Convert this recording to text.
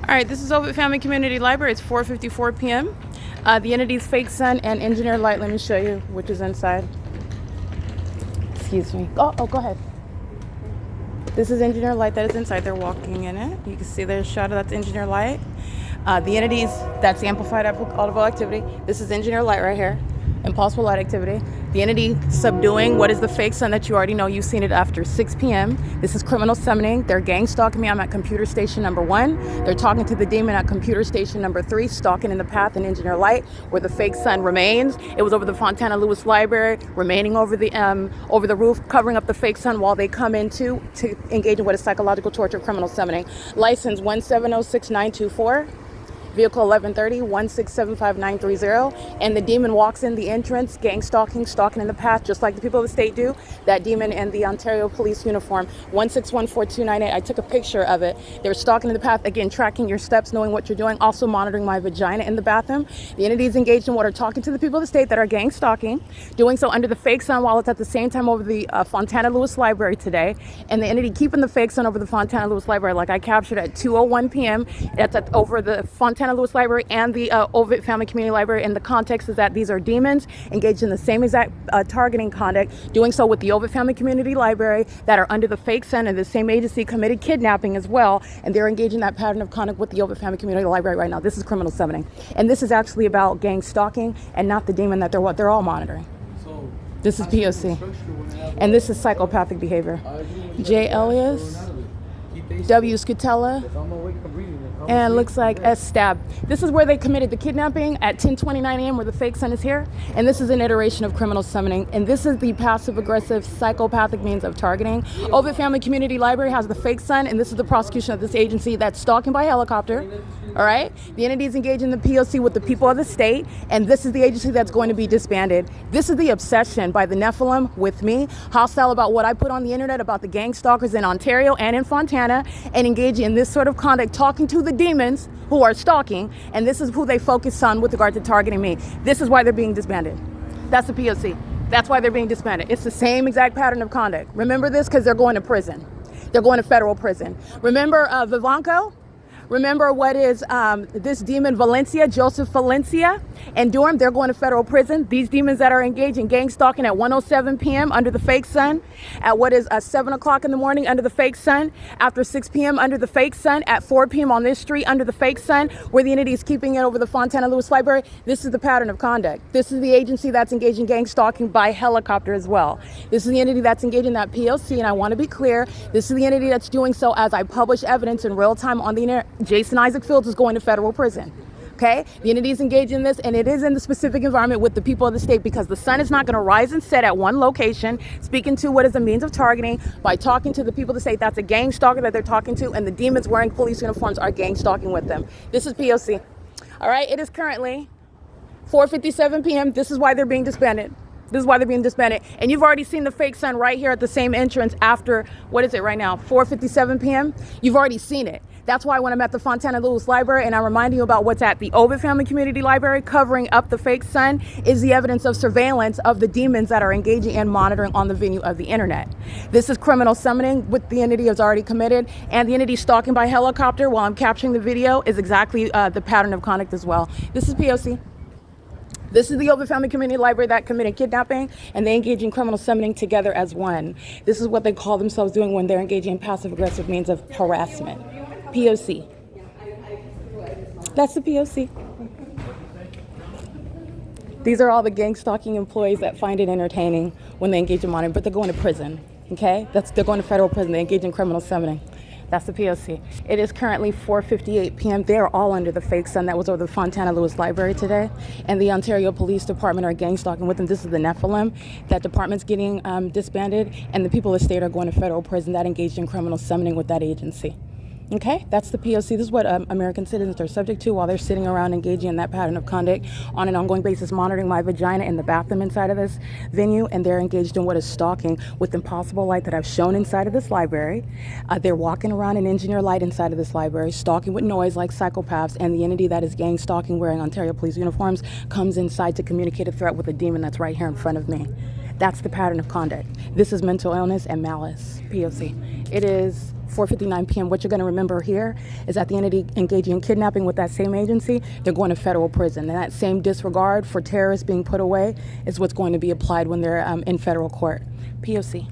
All right, this is OVITT Family Community Library. It's 4:54 p.m. The entity's fake sun and engineer light. Let me show you which is inside. Excuse me. Oh, go ahead. This is engineer light that is inside. They're walking in it. You can see there's a shot of that's engineer light. The entities, that's amplified audible activity. This is engineer light right here. Impossible light activity. The entity subduing what is the fake sun that you already know. You've seen it after 6 p.m. This is criminal summoning. They're gang stalking me. I'm at computer station number 1. They're talking to the demon at computer station number 3, stalking in the path in engineer light where the fake sun remains. It was over the Fontana Lewis Library, remaining over the roof, covering up the fake sun while they come in to engage in what is psychological torture, criminal summoning. License 1706924. Vehicle 1130 1675930, and the demon walks in the entrance, gang stalking in the path, just like the people of the state do. That demon in the Ontario police uniform, 1614298. I took a picture of it. They're stalking in the path, again, tracking your steps, knowing what you're doing, also monitoring my vagina in the bathroom. The entity is engaged in what are talking to the people of the state that are gang stalking, doing so under the fake sun while it's at the same time over the Fontana Lewis Library today, and the entity keeping the fake sun over the Fontana Lewis Library, like I captured at 2:01 p.m. That's over the Fontana Lewis Library and the OVITT Family Community Library. And the context is that these are demons engaged in the same exact targeting conduct, doing so with the OVITT Family Community Library that are under the fake sun, and the same agency committed kidnapping as well, and they're engaging that pattern of conduct with the OVITT Family Community Library right now. This is criminal summoning, and this is actually about gang stalking and not the demon that they're all monitoring. So this is P.O.C. and this is psychopathic behavior. J. Elias, W. Scutella, and looks like S. Stab. This is where they committed the kidnapping at 10:29 a.m. where the fake sun is here. And this is an iteration of criminal summoning. And this is the passive-aggressive psychopathic means of targeting. OVITT Family Community Library has the fake sun, and this is the prosecution of this agency that's stalking by helicopter. All right? The entity is engaged in the P.O.C. with the people of the state, and this is the agency that's going to be disbanded. This is the obsession by the Nephilim with me, hostile about what I put on the internet about the gang stalkers in Ontario and in Fontana, and engaging in this sort of conduct, talking to the demons who are stalking, and this is who they focus on with regard to targeting me. This is why they're being disbanded. That's the P.O.C. That's why they're being disbanded. It's the same exact pattern of conduct. Remember this, because they're going to prison. They're going to federal prison. Remember Vivanco? Remember what is this demon Valencia, Joseph Valencia, and Durham? They're going to federal prison. These demons that are engaged in gang stalking at 1:07 p.m. under the fake sun, at what is 7 o'clock in the morning under the fake sun, after 6 p.m. under the fake sun, at 4 p.m. on this street under the fake sun, where the entity is keeping it over the Fontana Lewis Library. This is the pattern of conduct. This is the agency that's engaged in gang stalking by helicopter as well. This is the entity that's engaged in that P.O.C., and I want to be clear, this is the entity that's doing so as I publish evidence in real time on the internet. Jason Isaac Fields is going to federal prison. Okay? The entity is engaged in this, and it is in the specific environment with the people of the state, because the sun is not going to rise and set at one location, speaking to what is a means of targeting by talking to the people of the state. That's a gang stalker that they're talking to, and the demons wearing police uniforms are gang stalking with them. This is P.O.C. All right? It is currently 4:57 p.m. This is why they're being disbanded. This is why they're being disbanded. And you've already seen the fake sun right here at the same entrance after, what is it right now, 4:57 p.m.? You've already seen it. That's why when I'm at the Fontana Lewis Library and I'm reminding you about what's at the OVITT Family Community Library covering up the fake sun is the evidence of surveillance of the demons that are engaging and monitoring on the venue of the internet. This is criminal summoning, what the entity has already committed, and the entity stalking by helicopter while I'm capturing the video is exactly the pattern of conduct as well. This is P.O.C. This is the OVITT Family Community Library that committed kidnapping, and they engage in criminal summoning together as one. This is what they call themselves doing when they're engaging in passive-aggressive means of harassment. P.O.C. That's the P.O.C. These are all the gang stalking employees that find it entertaining when they engage in monitoring, but they're going to prison, okay? They're going to federal prison. They engage in criminal summoning. That's the P.O.C. It is currently 4:58 p.m. They are all under the fake sun that was over the Fontana Lewis Library today. And the Ontario Police Department are gang stalking with them. This is the Nephilim. That department's getting disbanded. And the people of the state are going to federal prison that engaged in criminal summoning with that agency. Okay, that's the P.O.C. This is what American citizens are subject to while they're sitting around engaging in that pattern of conduct on an ongoing basis, monitoring my vagina in the bathroom inside of this venue, and they're engaged in what is stalking with impossible light that I've shown inside of this library. They're walking around in engineer light inside of this library, stalking with noise like psychopaths, and the entity that is gang stalking wearing Ontario police uniforms comes inside to communicate a threat with a demon that's right here in front of me. That's the pattern of conduct. This is mental illness and malice, P.O.C. It is 4:59 p.m. What you're going to remember here is that the entity engaging in kidnapping with that same agency, they're going to federal prison. And that same disregard for terrorists being put away is what's going to be applied when they're in federal court. P.O.C.